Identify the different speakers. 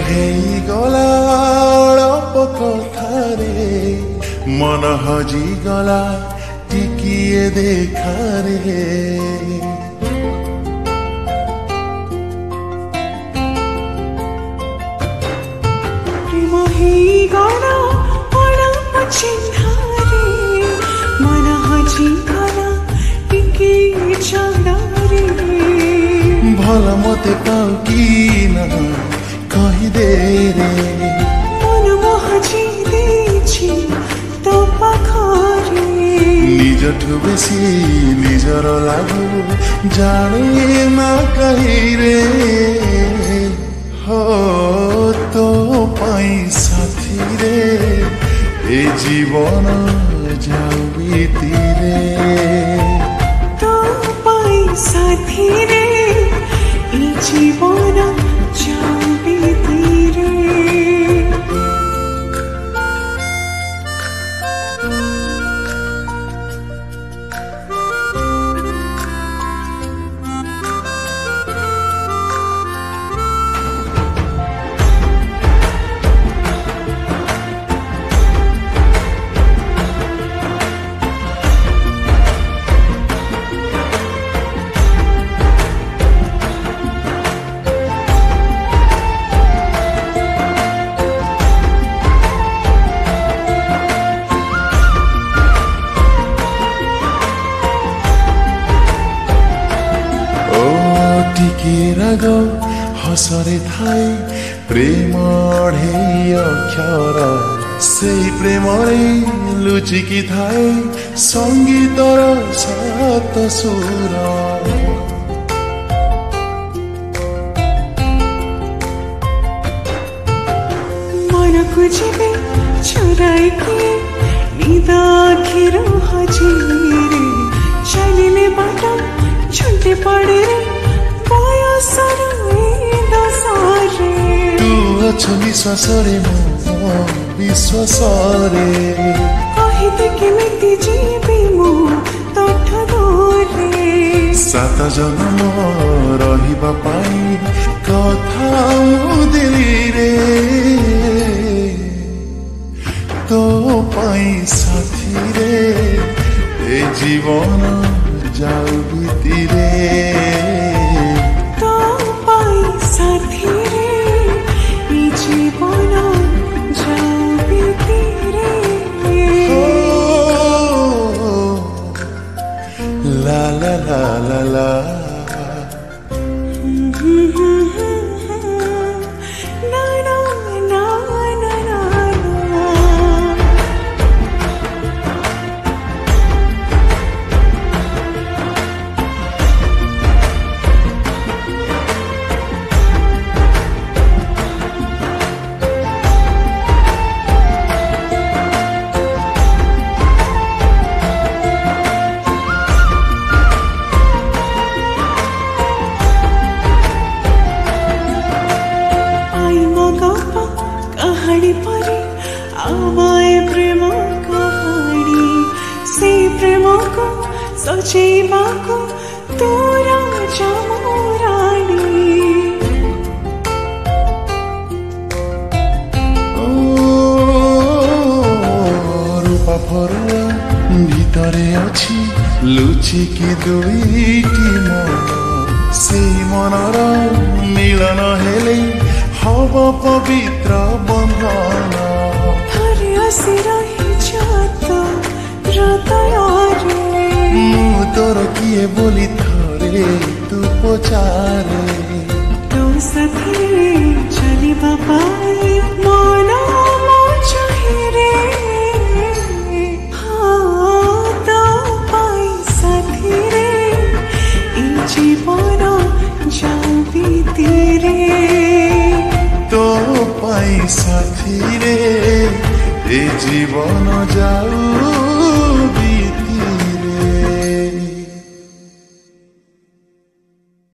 Speaker 1: ହେଇଗଲା ଅଳପ କଥାରେ ମନ ହଜିଗଲା ଟିକିଏ ଦେଖାରେ।
Speaker 2: ପ୍ରେମ ହେଇଗଲା ଅଳପ ଚିହ୍ନରେ ମନ ହଜିଗଲା ଟିକିଏ ଚାଳରେ।
Speaker 1: ଭଲ ମତେ ପାଉ କି ନା କହିଦେ ରେ
Speaker 2: ମନ ହଜି ଦେଇଛି ତୋ ପାଖରେ।
Speaker 1: ନିଜଠୁ ବେଶୀ ନିଜର ଲାଗୁ ଜାଣେ ନା କାହିଁରେ। हो तो पाई साथीरे ए जीवन जाऊ बीतीरे।
Speaker 2: तो पाई साथीरे ए जीवन जाऊ बीतीरे।
Speaker 1: राग हसरे थाए प्रेम ढेई अक्षर से प्रेम लुचिकी थाए संगीतर सात सुर।
Speaker 2: मन को जीवे चुराई के निद आखिर हजीरे चलिले बाटा छुटे पड़े तू
Speaker 1: अछ विश्वास रे मो विश्वास रे
Speaker 2: कहिते केमिति जीवी मो तोठ दूरे।
Speaker 1: सात जन्म रहिबा पाई कथा दिली रे तो पाई साथी रे ए जीवन जाऊ बीतीरे। La la la la la
Speaker 2: कहानी परी आवाए प्रेम कहानी से प्रेम को सजेवा को तोरा जमरानी।
Speaker 1: रूपा फरुआ भितरे अछि लुचिकी दुईटी मन से मनर मिलन हेले हब पवित्र बंधन।
Speaker 2: थरे आसी रही जात हृदय
Speaker 1: मु तोर किए बोली थरे तू पचारे।
Speaker 2: तो साथी चलिबा पाई मन मो चाहिरे। हाँ तो पाई साथी रे ए जीवन जाऊ बीतीरे।
Speaker 1: तो पाई साथी रे ए जीवन जाऊ।